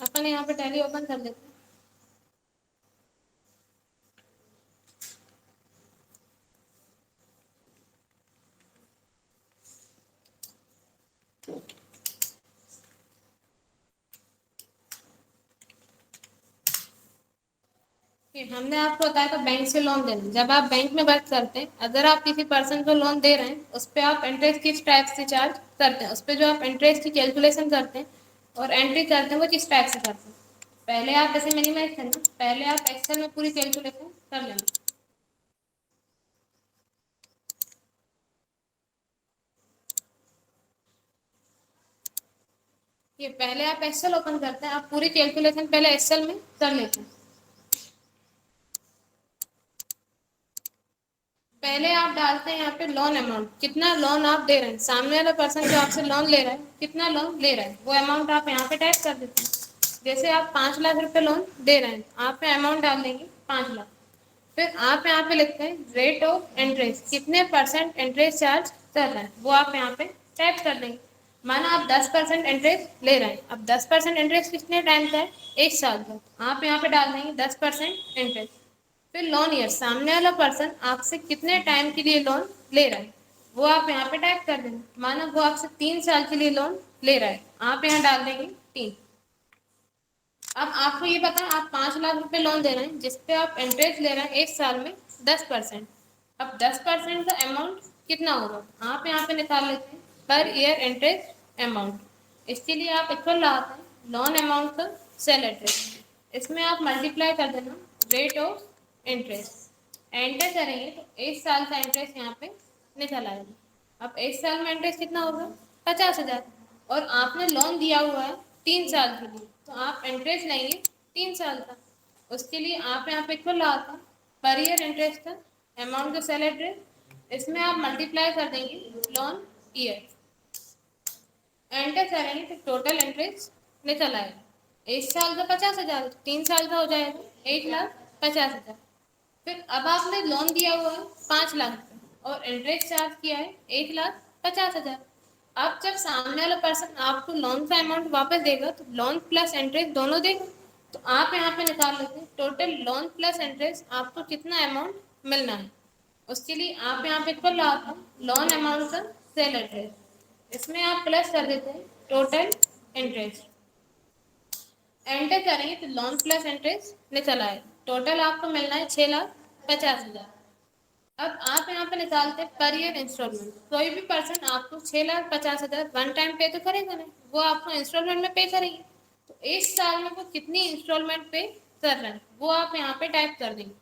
अपन यहाँ पे tally open कर लेते हैं। हमने आपको बताया था बैंक से लोन देना। जब आप बैंक में वर्क करते हैं, अगर आप किसी पर्सन को लोन दे रहे हैं, उस पर आप इंटरेस्ट किस टाइप से चार्ज करते हैं, उस पर जो आप इंटरेस्ट की कैलकुलेशन करते हैं और एंट्री करते हैं वो किस टाइप से करते हैं। पहले आप ऐसे मिनिमाइज करना, पहले आप एक्सेल में पूरी कैलकुलेशन कर लेना। ये पहले आप एक्सेल ओपन करते हैं, आप पूरी कैलकुलेशन पहले एक्सेल में कर लेते हैं। पहले आप डालते हैं यहाँ पे लोन अमाउंट, कितना लोन आप दे रहे हैं, सामने वाला पर्सन जो आपसे लोन ले रहा है कितना लोन ले रहा है, वो अमाउंट आप यहाँ पे टाइप कर देते हैं। जैसे आप 5 लाख रुपए लोन दे रहे हैं, आप पे अमाउंट डाल देंगे 5 लाख। फिर आप यहाँ पे लिखते हैं रेट ऑफ इंटरेस्ट, कितने परसेंट इंटरेस्ट चार्ज कर रहे हैं, वो आप यहाँ पे टाइप कर देंगे। माना आप 10% इंटरेस्ट ले रहे हैं, अब 10% इंटरेस्ट कितने टाइम का है, 1 साल का, आप यहाँ पे डाल देंगे 10% इंटरेस्ट। फिर लोन ईयर, सामने वाला पर्सन आपसे कितने टाइम के लिए लोन ले रहा है, वो आप यहाँ पे टाइप कर देंगे। माना वो आपसे 3 साल के लिए लोन ले रहा है, आप यहाँ डाल देंगे 3। अब आपको ये पता है आप 5 लाख रुपए लोन दे रहे हैं, जिसपे आप इंटरेस्ट ले रहे हैं 1 साल में 10%। अब 10% का अमाउंट कितना होगा, आप यहाँ पे निकाल लेते हैं पर ईयर इंटरेस्ट अमाउंट। इसके लिए आप इक्वल लगाते हैं लोन अमाउंट का सेल इंटरेस्ट, इसमें आप मल्टीप्लाई कर देना रेट ऑफ इंटरेस्ट। एंटर करेंगे तो 1 साल का इंटरेस्ट यहाँ पे निकल आएगा। अब 1 साल में इंटरेस्ट कितना होगा, 50,000। और आपने लोन दिया हुआ है 3 साल के लिए, तो आप इंटरेस्ट लेंगे 3 साल का। उसके लिए आप यहाँ पे इक्वल लगाते हैं पर ईयर इंटरेस्ट का अमाउंट का सेल इंटरेस्ट, इसमें आप मल्टीप्लाई कर देंगे लोन ईयर। एंटर करेंगे तो टोटल इंटरेस्ट निकल आएगा। 1 साल का 50,000, 3 साल का हो जाएगा 1,50,000। फिर अब आपने लोन दिया हुआ है 5 लाख और इंटरेस्ट चार्ज किया है 1,50,000। अब जब सामने वाला पर्सन आपको लोन का अमाउंट वापस देगा तो लोन प्लस इंटरेस्ट दोनों देगा। तो आप यहाँ पे निकाल लेते हैं टोटल लोन प्लस इंटरेस्ट आपको कितना अमाउंट मिलना है। उसके लिए आप यहाँ पे इक्वल लगाते हैं लोन अमाउंट का सेल इंटरेस्ट, इसमें आप प्लस कर देते हैं टोटल इंटरेस्ट। एंटर करेंगे तो लोन प्लस इंटरेस्ट निकल आए, टोटल आपको मिलना है 6,50,000। अब आप यहाँ पे निकालते हैं पर ईयर इंस्टॉलमेंट। कोई भी पर्सन आपको 6,50,000 वन टाइम पे तो करेगा नहीं, वो आपको इंस्टॉलमेंट में पे करेंगे। तो 1 साल में वो कितनी इंस्टॉलमेंट पे कर रहे हैं वो आप यहाँ पे टाइप कर देंगे।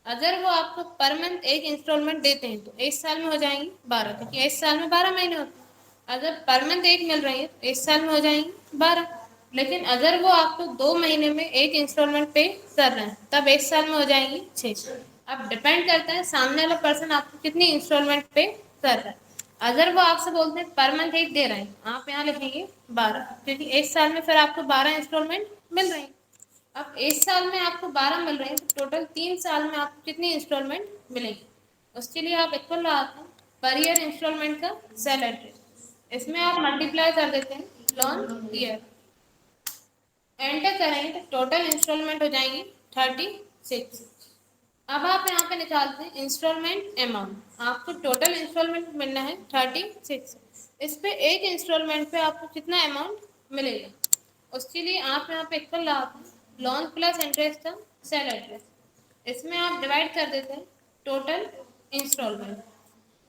अगर वो आपको पर मंथ एक इंस्टॉलमेंट देते हैं तो 1 साल में हो जाएंगी 12, क्योंकि 1 साल में 12 महीने होते हैं। अगर पर मंथ एक मिल रही है तो 1 साल में हो जाएंगी 12। लेकिन अगर वो आपको 2 महीने में एक इंस्टॉलमेंट पे कर रहे हैं तब 1 साल में हो जाएंगी 6। अब डिपेंड करता है सामने वाला पर्सन आपको कितनी इंस्टॉलमेंट पे कर रहा है। अगर वो आपसे बोलते हैं पर मंथ एक दे रहे हैं, आप यहाँ लिखेंगे 12, क्योंकि 1 साल में फिर आपको 12 इंस्टॉलमेंट मिल रही है। अब 1 साल में आपको 12 मिल रहे हैं तो टोटल 3 साल में आपको कितनी इंस्टॉलमेंट मिलेगी। उसके लिए आप इक्वल लगाते हैं पर ईयर इंस्टॉलमेंट का सेल इंटरेस्ट, इसमें आप मल्टीप्लाई कर देते हैं लोन ईयर। एंटर करेंगे तो टोटल इंस्टॉलमेंट हो जाएंगी 36। अब आप यहाँ पे निकालते हैं इंस्टॉलमेंट अमाउंट, आपको टोटल इंस्टॉलमेंट मिलना है 36। इस पे एक इंस्टॉलमेंट पे आपको कितना अमाउंट मिलेगा, उसके लिए आप यहाँ पे इक्वल लगाते हैं लोन प्लस इंटरेस्ट का सेल इंटरेस्ट, इसमें आप डिवाइड कर देते हैं टोटल इंस्टॉलमेंट।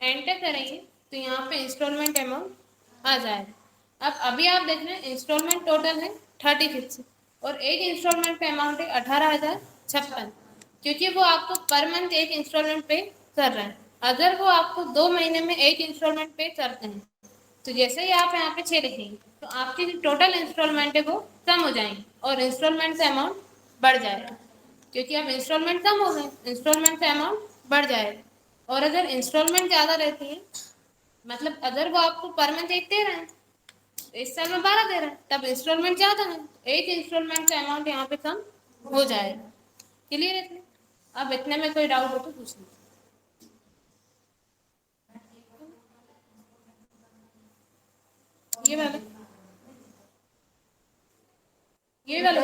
एंटर करेंगे तो यहाँ पे इंस्टॉलमेंट अमाउंट आ जाएगा। अब अभी आप देख रहे हैं इंस्टॉलमेंट टोटल है 36 और एक इंस्टॉलमेंट पे अमाउंट है 18,056, क्योंकि वो आपको पर मंथ एक इंस्टॉलमेंट पे कर रहे हैं। अगर वो आपको 2 महीने में एक इंस्टॉलमेंट पे करते हैं तो जैसे ही आप यहाँ पे 6 लिखेंगे तो आपकी जो टोटल इंस्टॉलमेंट है वो कम हो जाएंगी और इंस्टॉलमेंट का अमाउंट बढ़ जाएगा, क्योंकि अब इंस्टॉलमेंट कम हो गए, इंस्टॉलमेंट का अमाउंट बढ़ जाएगा। और अगर इंस्टॉलमेंट ज़्यादा रहती है, मतलब अगर वो आपको पर मंथ एक दे रहे हैं तो 1 साल में 12 दे रहे हैं, तब इंस्टॉलमेंट ज़्यादा है तो एक इंस्टॉलमेंट का अमाउंट यहाँ पे कम हो जाएगा। क्लियर है इतने? अब इतने में कोई डाउट हो तो पूछ लीजिए। ये वाला ये वाला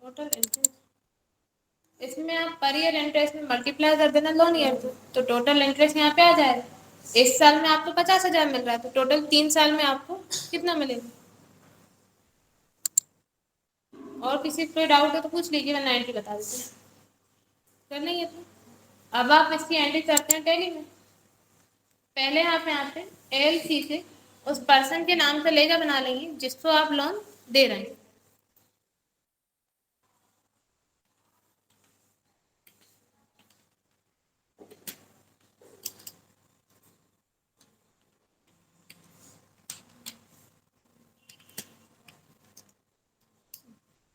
टोटल इंटरेस्ट, इसमें आप पर ईयर इंटरेस्ट में मल्टीप्लाई कर देना लोन ईयर को, तो टोटल इंटरेस्ट यहाँ पे आ जाएगा। इस साल में आपको 50,000 मिल रहा है, तो टोटल 3 साल में आपको कितना मिलेगा। और किसी कोई डाउट हो तो पूछ लीजिए, मैं 90 बता देती हूँ। कर लेंगे तो अब आप इसकी एंट्री करते हैं टैली में। पहले आप यहाँ पे एलसी से उस पर्सन के नाम से लेजा बना लेंगे जिसको आप लोन दे रहे हैं।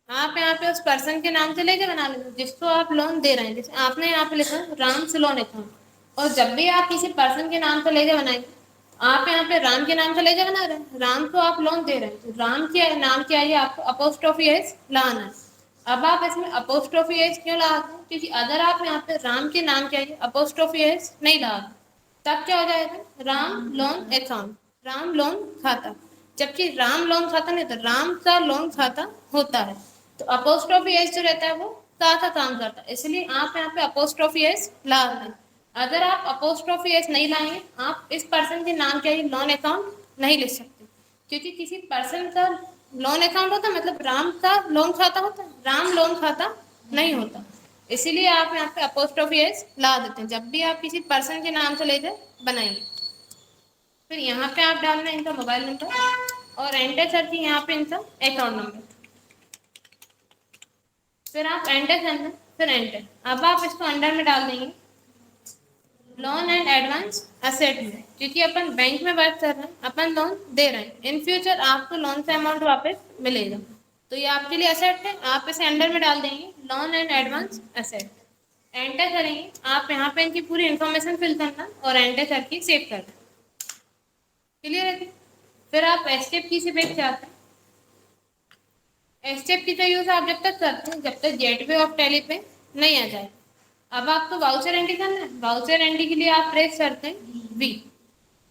आप यहाँ पे उस पर्सन के नाम से लेके बना लेंगे जिसको आप लोन दे रहे हैं। जैसे आपने यहाँ पे लिखा राम से लोन अकाउंट, और जब भी आप किसी पर्सन के नाम से लेके बनाएंगे, आप यहाँ पे राम के नाम से लेके बना रहे हैं, राम को आप लोन दे रहे हैं, तो राम के नाम क्या है, आपको अपोस्ट्रोफी एस लगाना है। अब आप इसमें अपोस्ट्रोफी एस क्यों लगाते हैं, क्योंकि अगर आप यहाँ पे राम के नाम क्या है अपोस्ट्रोफी एस नहीं लगाते तब क्या हो जाएगा, Ram loan account, Ram loan खाता। जबकि राम लोन खाता नहीं, तो राम का लोन खाता होता है। तो अपोस्ट्रोफी एस जो रहता है वो का काम करता है, इसलिए आप यहाँ पे अपोस्ट्रोफी एस ला रहे हैं। अगर आप अपोस्ट्रोफी एस नहीं लाएंगे, आप इस पर्सन के नाम के लोन अकाउंट नहीं लिख सकते, क्योंकि किसी पर्सन का लोन अकाउंट होता है मतलब राम का लोन खाता होता है, राम लोन खाता नहीं होता। इसीलिए आप यहाँ पे अपोस्ट्रोफी एस ला देते हैं जब भी आप किसी पर्सन के नाम से लेकर बनाएंगे। फिर यहाँ पे आप डालना इनका मोबाइल नंबर और एंटर करके यहाँ पे इनका अकाउंट नंबर, फिर आप एंटर करना, फिर एंटर। अब आप इसको अंडर में डाल देंगे लोन एंड एडवांस एसेट में, क्योंकि अपन बैंक में वर्क कर रहे हैं, अपन लोन दे रहे हैं, इन फ्यूचर आपको लोन का अमाउंट वापस मिलेगा, तो ये आपके लिए एसेट है। आप इसे अंडर में डाल देंगे loan and advance asset, enter करेंगे। आप यहाँ पे इनकी पूरी इन्फॉर्मेशन फिल करना और एंटर करके सेव करना। क्लियर है। फिर आप एस्केप की से बैठ जाते हैं। एस्केप की का यूज आप जब तक करते हैं जब तक गेटवे ऑफ टैली पे नहीं आ जाए। अब आपको वाउचर एंट्री करना है, वाउचर एंट्री के लिए आप प्रेस करते हैं वी।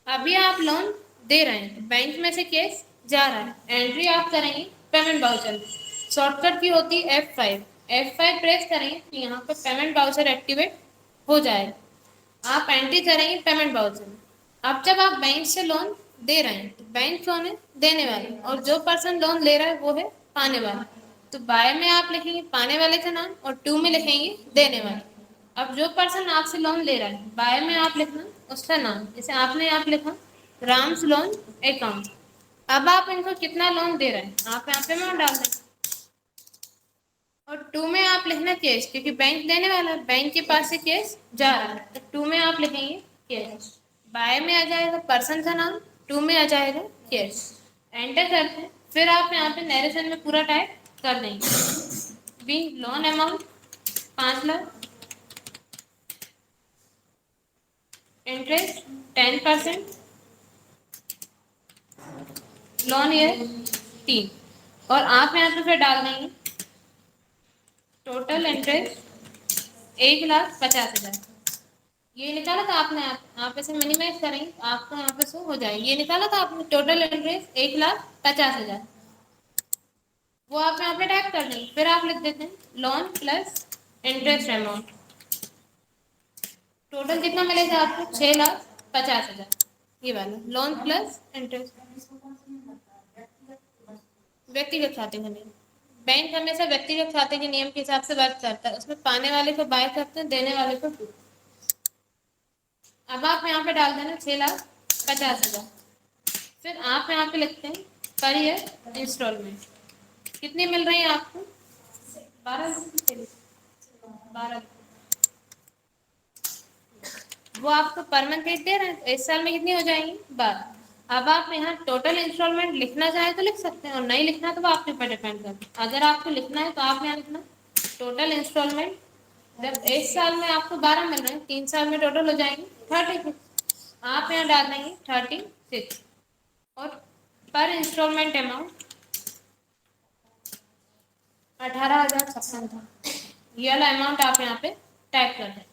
अभी आप लोन दे रहे हैं, बैंक में से केस जा रहा है, एंट्री आप करेंगे पेमेंट वाउचर, शॉर्टकट की होती है F5, F5 प्रेस करेंगे तो यहाँ पर पेमेंट वाउचर एक्टिवेट हो जाएगा। आप एंट्री करेंगे पेमेंट वाउचर। अब जब आप बैंक से लोन दे रहे हैं तो बैंक कौन है, देने वाले, और जो पर्सन लोन ले रहा है वो है पाने वाला। तो बाय में आप लिखेंगे पाने वाले का नाम और टू में लिखेंगे देने वाले। अब जो पर्सन आपसे लोन ले रहा है बाय में आप लिखना उसका नाम, जैसे आपने आप लिखा राम्स लोन अकाउंट। अब आप इनको कितना लोन दे रहे हैं आप यहाँ पे अमाउंट डाल दें, और टू में आप लिखना केस, क्योंकि बैंक देने वाला है, बैंक के पास से केस जा रहा है, तो टू में आप लिखेंगे केस। बाय में आ जाएगा पर्सन का नाम, टू में आ जाएगा केस, एंटर करते हैं। फिर आप यहाँ पे नरेशन में पूरा टाइप कर देंगे बी loan amount 5 lakh, interest 10%, loan year 3, और आप यहाँ पे फिर डाल देंगे टोटल इंटरेस्ट 1,50,000। ये निकाला था आपने, आप इसे मिनिमाइज करेंगे आपको यहाँ पे शो हो जाएगा। ये निकाला था आपने टोटल इंटरेस्ट 1,50,000, वो आप यहाँ पे टाइप कर देंगे। फिर आप लिख देते हैं loan plus interest amount, total कितना मिलेगा आपको 6,50,000। ये वाला लोन प्लस इंटरेस्ट व्यक्तिगत खाते का नियम, बैंक हमेशा व्यक्तिगत खाते के नियम के हिसाब से वर्क करता है, उसमें पाने वाले को बाय करते हैं, देने वाले को टू। अब आप यहाँ पे डाल देना 6,50,000। फिर आप यहाँ पे लिखते हैं पर ईयर इंस्टॉलमेंट कितनी मिल रही है आपको 12 वो आपको पर मंथ रेट दे रहे हैं, तो इस साल में कितनी हो जाएंगी 12। अब आप यहाँ टोटल इंस्टॉलमेंट लिखना चाहे तो लिख सकते हैं, और नहीं लिखना तो वो आपके ऊपर डिपेंड करता है। अगर आपको लिखना है तो आप यहाँ लिखना टोटल इंस्टॉलमेंट, जब इस साल में आपको 12 मिल रहे हैं 3 साल में टोटल हो जाएंगे 36। आप यहाँ डाल देंगे 36, और पर इंस्टॉलमेंट अमाउंट 18,056 था। ये वाला अमाउंट आप यहाँ पे टाइप कर दें।